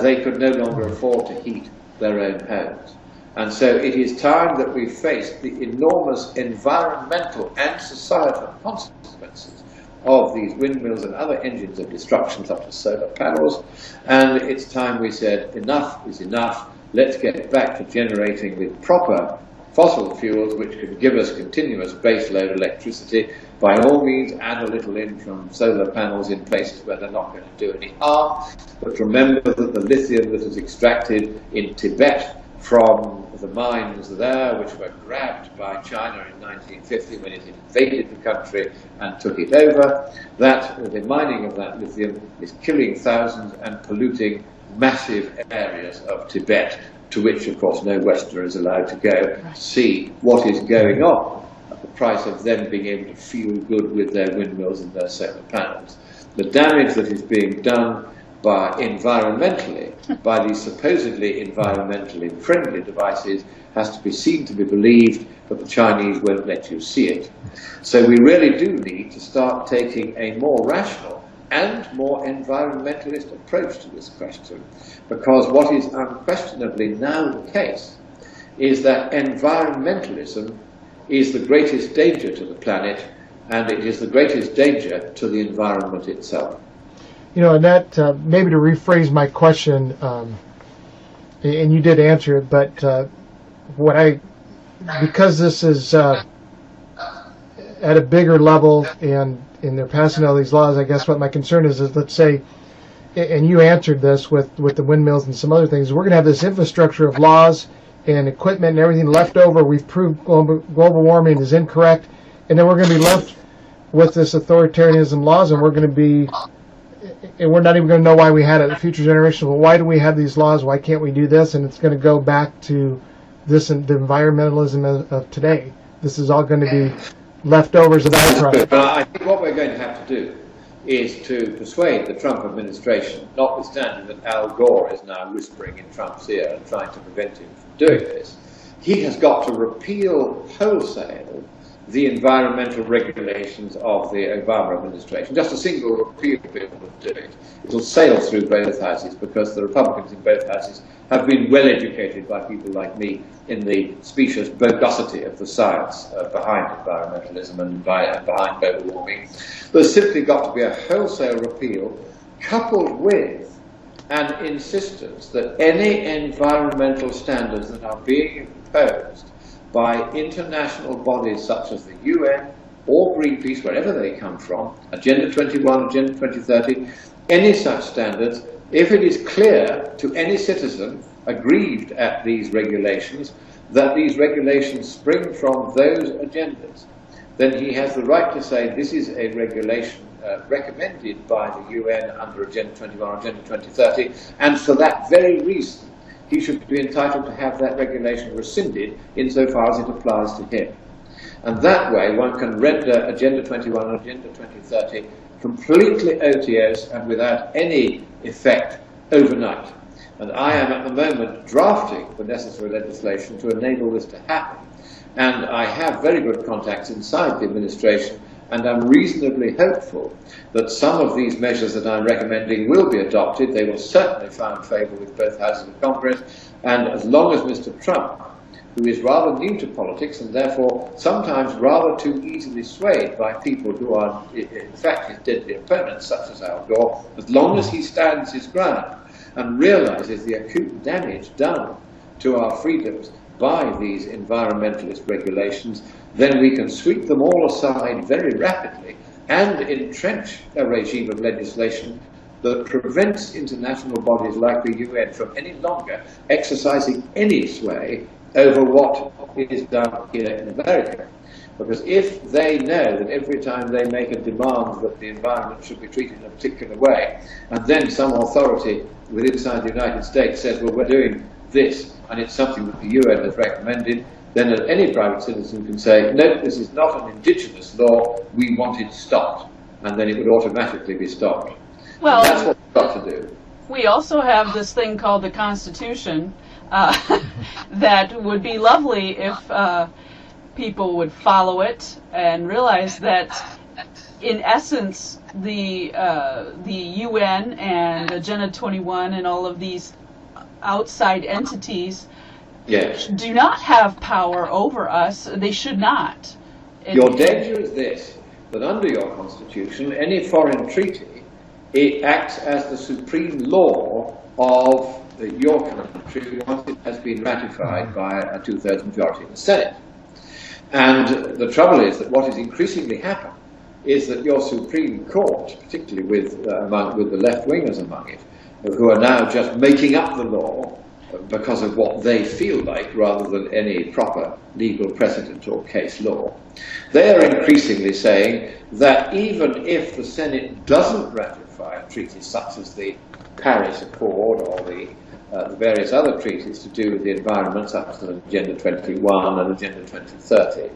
they could no longer afford to heat their own homes. And so it is time that we face the enormous environmental and societal consequences of these windmills and other engines of destruction such as solar panels. And it's time we said enough is enough. Let's get back to generating with proper fossil fuels which can give us continuous baseload electricity. By all means, add a little in from solar panels in places where they're not going to do any harm. But remember that the lithium that is extracted in Tibet from the mines there, which were grabbed by China in 1950 when it invaded the country and took it over, that the mining of that lithium is killing thousands and polluting massive areas of Tibet, to which, of course, no Westerner is allowed to go to see what is going on at the price of them being able to feel good with their windmills and their solar panels. The damage that is being done environmentally by these supposedly environmentally friendly devices has to be seen to be believed, but the Chinese won't let you see it. So we really do need to start taking a more rational and more environmentalist approach to this question, because what is unquestionably now the case is that environmentalism is the greatest danger to the planet, and it is the greatest danger to the environment itself. You know, and that, maybe to rephrase my question, and you did answer it, but because this is at a bigger level and they're passing all these laws, I guess what my concern is let's say, and you answered this with the windmills and some other things, we're going to have this infrastructure of laws and equipment and everything left over. We've proved global warming is incorrect, and then we're going to be left with this authoritarianism laws, and we're not even going to know why we had it. The future generations, well, why do we have these laws? Why can't we do this? And it's going to go back to this and the environmentalism of today. This is all going to be leftovers of byproducts. I think what we're going to have to do is to persuade the Trump administration, notwithstanding that Al Gore is now whispering in Trump's ear and trying to prevent him from doing this. He has got to repeal wholesale the environmental regulations of the Obama administration. Just a single repeal bill would do it. It will sail through both houses because the Republicans in both houses have been well educated by people like me in the specious bogosity of the science behind environmentalism and behind global warming. There's simply got to be a wholesale repeal coupled with an insistence that any environmental standards that are being imposed by international bodies such as the UN or Greenpeace, wherever they come from, Agenda 21, Agenda 2030, any such standards, if it is clear to any citizen aggrieved at these regulations that these regulations spring from those agendas, then he has the right to say this is a regulation recommended by the UN under Agenda 21 or Agenda 2030, and for that very reason he should be entitled to have that regulation rescinded insofar as it applies to him. And that way one can render Agenda 21 and Agenda 2030 completely otiose and without any effect overnight. And I am at the moment drafting the necessary legislation to enable this to happen. And I have very good contacts inside the administration, and I'm reasonably hopeful that some of these measures that I'm recommending will be adopted. They will certainly find favour with both houses of Congress, and as long as Mr. Trump, who is rather new to politics and therefore sometimes rather too easily swayed by people who are in fact his deadly opponents, such as Al Gore, as long as he stands his ground and realises the acute damage done to our freedoms by these environmentalist regulations, then we can sweep them all aside very rapidly and entrench a regime of legislation that prevents international bodies like the UN from any longer exercising any sway over what is done here in America. Because if they know that every time they make a demand that the environment should be treated in a particular way, and then some authority inside the United States says, well, we're doing this, and it's something that the UN has recommended, then any private citizen can say, no, this is not an indigenous law, we want it stopped. And then it would automatically be stopped. Well, and that's what we've got to do. We also have this thing called the Constitution that would be lovely if people would follow it and realize that, in essence, the UN and Agenda 21 and all of these outside entities Yes. do not have power over us. They should not. Your danger is this, that under your constitution, any foreign treaty, it acts as the supreme law of your country once it has been ratified by a two-thirds majority in the Senate. And the trouble is that what is increasingly happening is that your Supreme Court, particularly with the left-wingers among it, who are now just making up the law because of what they feel like rather than any proper legal precedent or case law. They are increasingly saying that even if the Senate doesn't ratify treaties such as the Paris Accord or the various other treaties to do with the environment, such as Agenda 21 and Agenda 2030,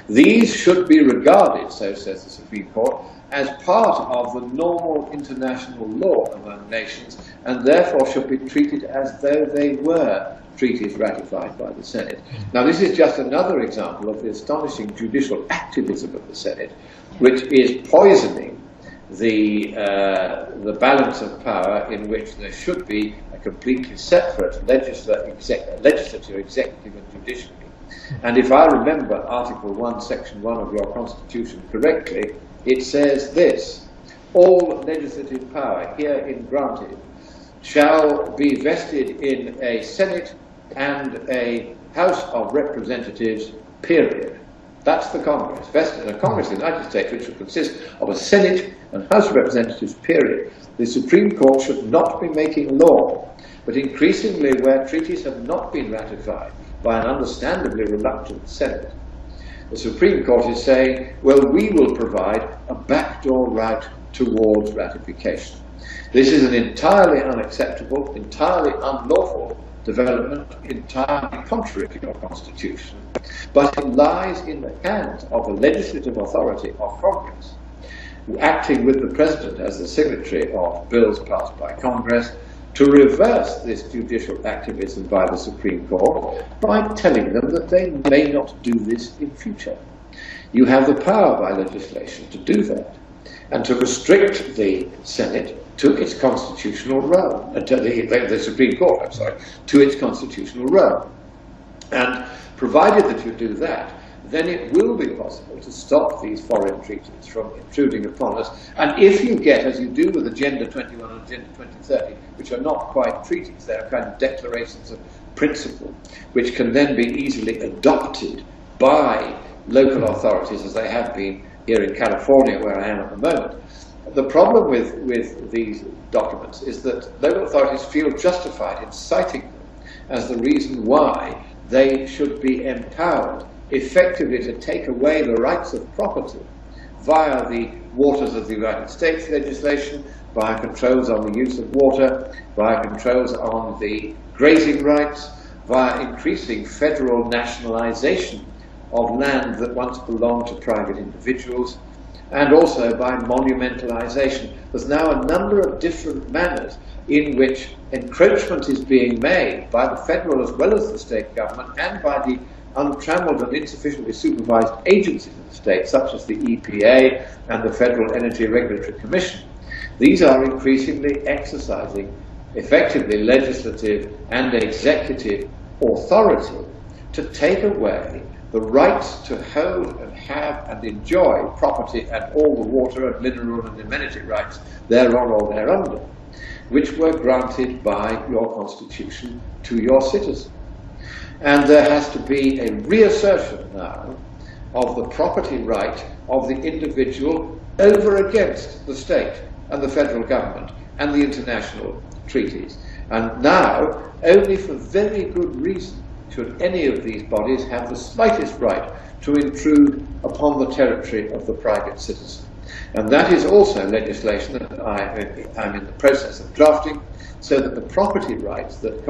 these should be regarded, so says the Supreme Court, as part of the normal international law among nations, and therefore should be treated as though they were treaties ratified by the Senate. Now, this is just another example of the astonishing judicial activism of the Senate, which is poisoning the balance of power in which there should be a completely separate legislature, executive and judiciary. And if I remember Article 1, Section 1 of your Constitution correctly, it says this: all legislative power herein granted shall be vested in a Senate and a House of Representatives, period. That's the Congress, vested in a Congress of the United States, which would consist of a Senate and House of Representatives, period. The Supreme Court should not be making law, but increasingly where treaties have not been ratified by an understandably reluctant Senate, the Supreme Court is saying, well, we will provide a backdoor route towards ratification. This is an entirely unacceptable, entirely unlawful development, entirely contrary to your Constitution, but it lies in the hands of the legislative authority of Congress, acting with the President as the signatory of bills passed by Congress, to reverse this judicial activism by the Supreme Court by telling them that they may not do this in future. You have the power by legislation to do that, and to restrict the Senate to its constitutional realm, to the Supreme Court, I'm sorry, to its constitutional realm. And provided that you do that, then it will be possible to stop these foreign treaties from intruding upon us. And if you get, as you do with Agenda 21 and Agenda 2030, which are not quite treaties, they are kind of declarations of principle, which can then be easily adopted by local authorities, as they have been here in California, where I am at the moment. The problem with these documents is that local authorities feel justified in citing them as the reason why they should be empowered effectively to take away the rights of property via the Waters of the United States legislation, via controls on the use of water, via controls on the grazing rights, via increasing federal nationalization of land that once belonged to private individuals, and also by monumentalization. There's now a number of different manners in which encroachment is being made by the federal as well as the state government and by the untrammeled and insufficiently supervised agencies of the state, such as the EPA and the Federal Energy Regulatory Commission. These are increasingly exercising effectively legislative and executive authority to take away the rights to hold and have and enjoy property and all the water and mineral and amenity rights thereon or thereunder, which were granted by your Constitution to your citizens. And there has to be a reassertion now of the property right of the individual over against the state and the federal government and the international treaties. And now, only for very good reason, should any of these bodies have the slightest right to intrude upon the territory of the private citizen. And that is also legislation that I'm in the process of drafting, so that the property rights that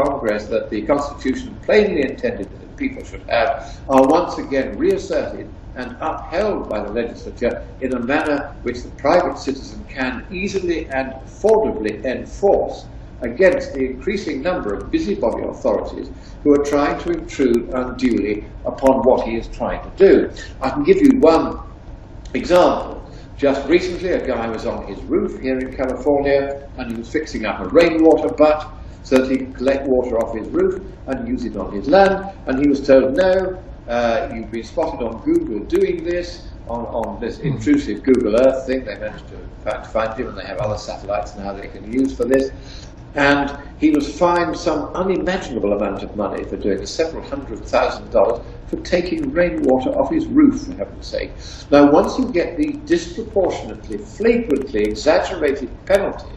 the Constitution plainly intended that people should have, are once again reasserted and upheld by the legislature in a manner which the private citizen can easily and affordably enforce against the increasing number of busybody authorities who are trying to intrude unduly upon what he is trying to do. I can give you one example. Just recently, a guy was on his roof here in California, and he was fixing up a rainwater butt so that he could collect water off his roof and use it on his land. And he was told, no, you've been spotted on Google doing this, on this intrusive Google Earth thing. They managed to find him, and they have other satellites now they can use for this. And he was fined some unimaginable amount of money for doing several $100,000 for taking rainwater off his roof, for heaven's sake. Now, once you get these disproportionately, flagrantly exaggerated penalties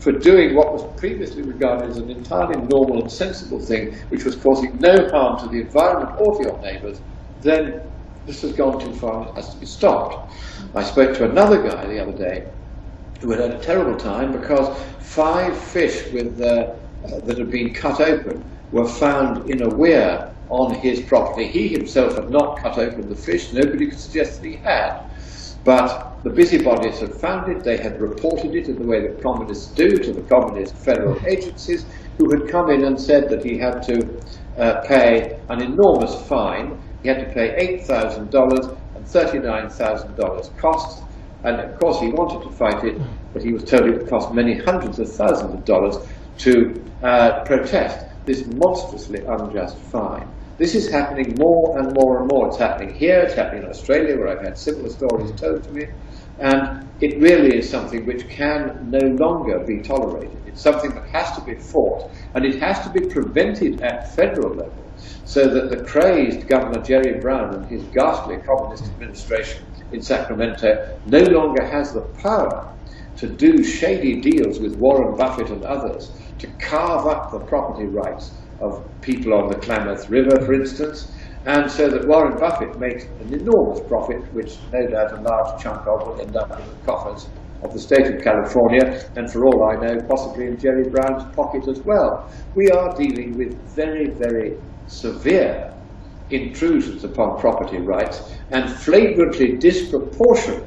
for doing what was previously regarded as an entirely normal and sensible thing, which was causing no harm to the environment or to your neighbours, then this has gone too far and has to be stopped. I spoke to another guy the other day who had a terrible time because 5 fish that had been cut open were found in a weir on his property. He himself had not cut open the fish. Nobody could suggest that he had. But the busybodies had found it. They had reported it in the way that communists do to the communist federal agencies, who had come in and said that he had to pay an enormous fine. He had to pay $8,000 and $39,000 costs. And of course he wanted to fight it, but he was told it would cost many hundreds of thousands of dollars to protest this monstrously unjust fine. This is happening more and more and more. It's happening here, it's happening in Australia, where I've had similar stories told to me, and it really is something which can no longer be tolerated. It's something that has to be fought, and it has to be prevented at federal level, so that the crazed Governor Jerry Brown and his ghastly communist administration in Sacramento no longer has the power to do shady deals with Warren Buffett and others to carve up the property rights of people on the Klamath River, for instance, and so that Warren Buffett makes an enormous profit, which no doubt a large chunk of will end up in the coffers of the state of California, and for all I know, possibly in Jerry Brown's pocket as well. We are dealing with very, very severe intrusions upon property rights and flagrantly disproportionate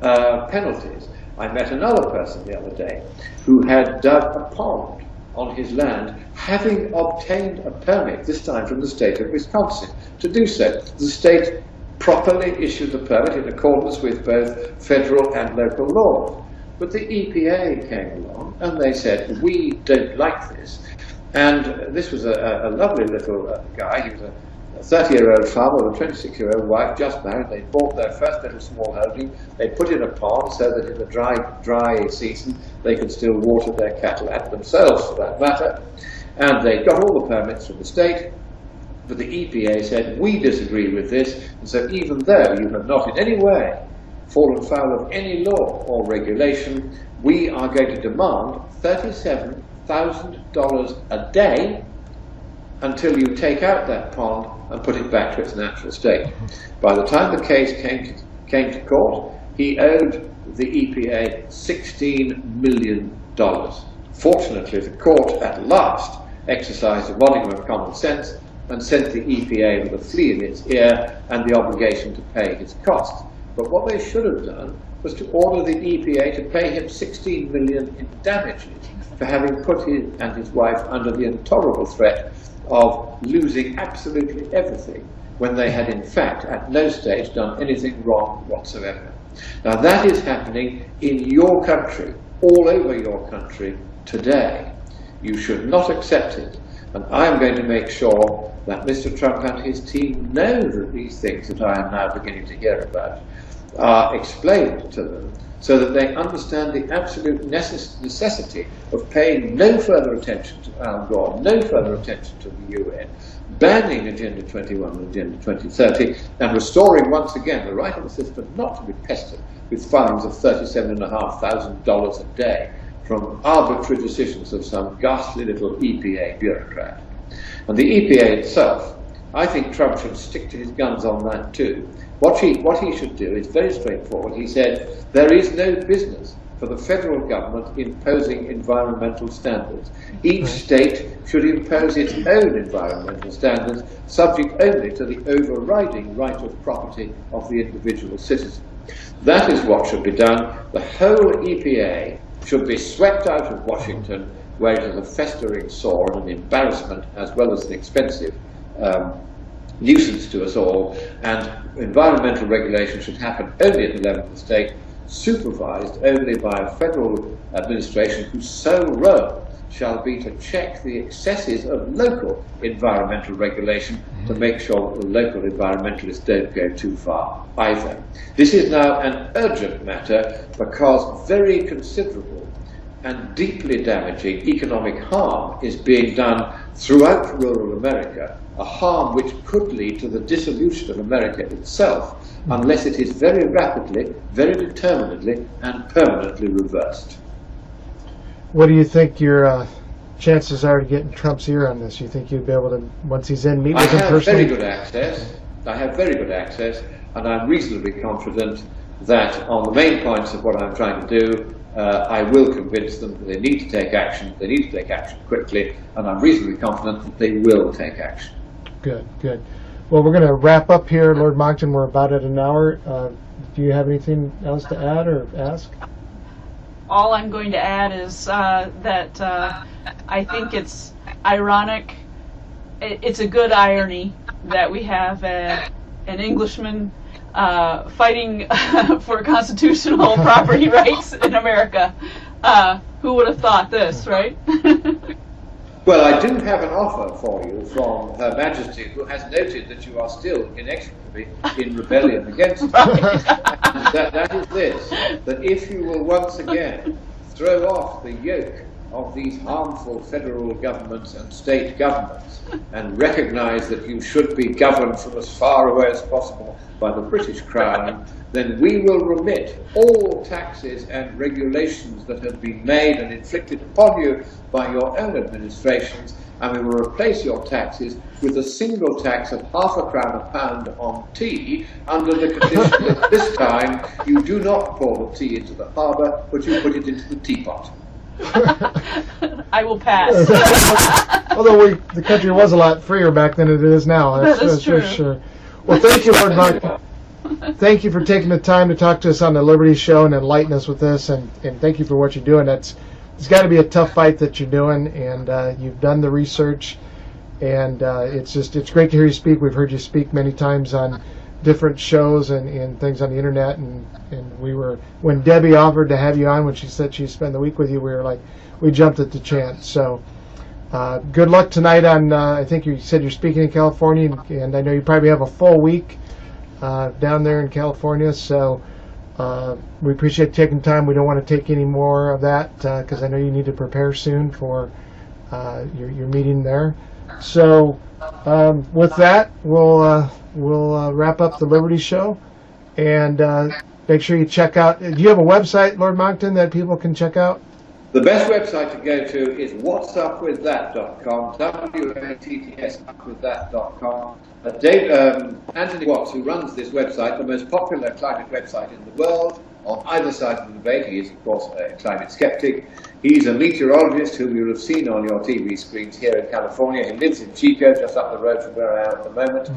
penalties. I met another person the other day who had dug a pond on his land, having obtained a permit, this time from the state of Wisconsin, to do so. The state properly issued the permit in accordance with both federal and local laws. But the EPA came along and they said, we don't like this. And this was a lovely little guy. He was a 30-year-old farmer with a 26-year-old wife, just married. They bought their first little small holding. They put in a pond so that in the dry season they could still water their cattle, and themselves for that matter. And they got all the permits from the state, but the EPA said, we disagree with this, and so even though you have not in any way fallen foul of any law or regulation, we are going to demand $37,000 a day until you take out that pond and put it back to its natural state. By the time the case came to court, he owed the EPA $16 million. Fortunately, the court at last exercised a modicum of common sense and sent the EPA with a flea in its ear and the obligation to pay his costs. But what they should have done was to order the EPA to pay him $16 million in damages for having put him and his wife under the intolerable threat of losing absolutely everything when they had in fact at no stage done anything wrong whatsoever. Now that is happening in your country, all over your country today. You should not accept it, and I am going to make sure that Mr. Trump and his team know that these things that I am now beginning to hear about are explained to them, so that they understand the absolute necessity of paying no further attention to Al Gore, no further attention to the UN, banning Agenda 21 and Agenda 2030, and restoring once again the right of the system not to be pestered with fines of $37,500 a day from arbitrary decisions of some ghastly little EPA bureaucrat. And the EPA itself, I think Trump should stick to his guns on that too. What he should do is very straightforward. He said, there is no business for the federal government imposing environmental standards. Each state should impose its own environmental standards, subject only to the overriding right of property of the individual citizen. That is what should be done. The whole EPA should be swept out of Washington, where it is a festering sore and an embarrassment as well as an expensive nuisance to us all, and environmental regulation should happen only at the level of the state, supervised only by a federal administration whose sole role shall be to check the excesses of local environmental regulation to make sure that the local environmentalists don't go too far either. This is now an urgent matter because very considerable and deeply damaging economic harm is being done throughout rural America, a harm which could lead to the dissolution of America itself unless it is very rapidly, very determinedly and permanently reversed. What do you think your chances are to getting Trump's ear on this? You think you'd be able to, once he's in, meet with him I have personally? very good access. I have very good access, and I'm reasonably confident that on the main points of what I'm trying to do, I will convince them that they need to take action. They need to take action quickly, and I'm reasonably confident that they will take action. Good, good. Well, we're going to wrap up here, Lord Monckton. We're about at an hour. Do you have anything else to add or ask? All I'm going to add is that I think it's ironic. It's a good irony that we have an Englishman fighting for constitutional property rights in America. Who would have thought this, right? Well, I do have an offer for you from Her Majesty, who has noted that you are still inexorably in rebellion against it. And that is this, that if you will once again throw off the yoke of these harmful federal governments and state governments and recognise that you should be governed from as far away as possible by the British Crown, then we will remit all taxes and regulations that have been made and inflicted upon you by your own administrations, and we will replace your taxes with a single tax of £0.5 a pound on tea, under the condition that this time you do not pour the tea into the harbour, but you put it into the teapot. I will pass. Although the country was a lot freer back than it is now. That's true. For sure. Well, thank you, Lord Monckton. Thank you for taking the time to talk to us on the Liberty Show and enlighten us with this, and thank you for what you're doing. It's got to be a tough fight that you're doing, and you've done the research, and it's great to hear you speak. We've heard you speak many times on different shows and things on the internet, and when Debbie offered to have you on, when she said she'd spend the week with you, we jumped at the chance. So good luck tonight on, I think you said you're speaking in California, and I know you probably have a full week down there in California, so we appreciate taking time. We don't want to take any more of that because I know you need to prepare soon for your meeting there. So with that, we'll wrap up the Liberty Show, and make sure you check out. Do you have a website, Lord Monckton, that people can check out? The best website to go to is whatsupwiththat.com, WATTSupwiththat.com. Anthony Watts, who runs this website, the most popular climate website in the world, on either side of the debate. He is, of course, a climate skeptic. He's a meteorologist who you'll have seen on your TV screens here in California. He lives in Chico, just up the road from where I am at the moment.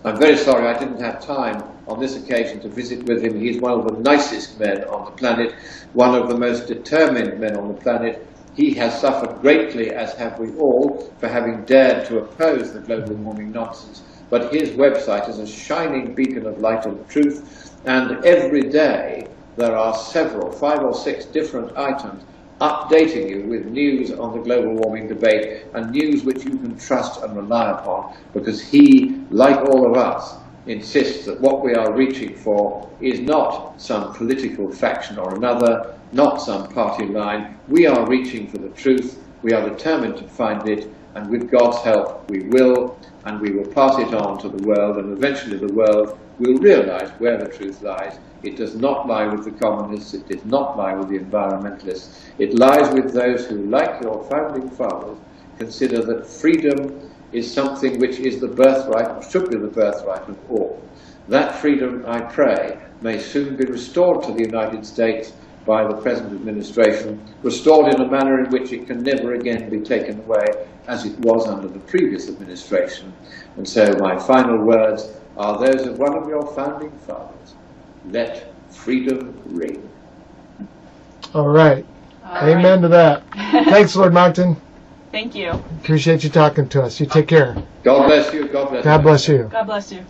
I'm very sorry I didn't have time on this occasion to visit with him. He's one of the nicest men on the planet, one of the most determined men on the planet. He has suffered greatly, as have we all, for having dared to oppose the global warming nonsense. But his website is a shining beacon of light and truth, and every day there are 5 or 6 different items updating you with news on the global warming debate, and news which you can trust and rely upon, because he, like all of us, insists that what we are reaching for is not some political faction or another, not some party line. We are reaching for the truth. We are determined to find it, and with God's help we will, and we will pass it on to the world, and eventually the world will realize where the truth lies. It does not lie with the communists, it does not lie with the environmentalists. It lies with those who, like your founding fathers, consider that freedom is something which is the birthright, or should be the birthright of all. That freedom, I pray, may soon be restored to the United States by the present administration, restored in a manner in which it can never again be taken away as it was under the previous administration. And so my final words are those of one of your founding fathers: let freedom ring. All right. Amen to that. Thanks, Lord Monckton. Thank you. Appreciate you talking to us. You take care. God bless you. God bless you. God bless you. God bless you.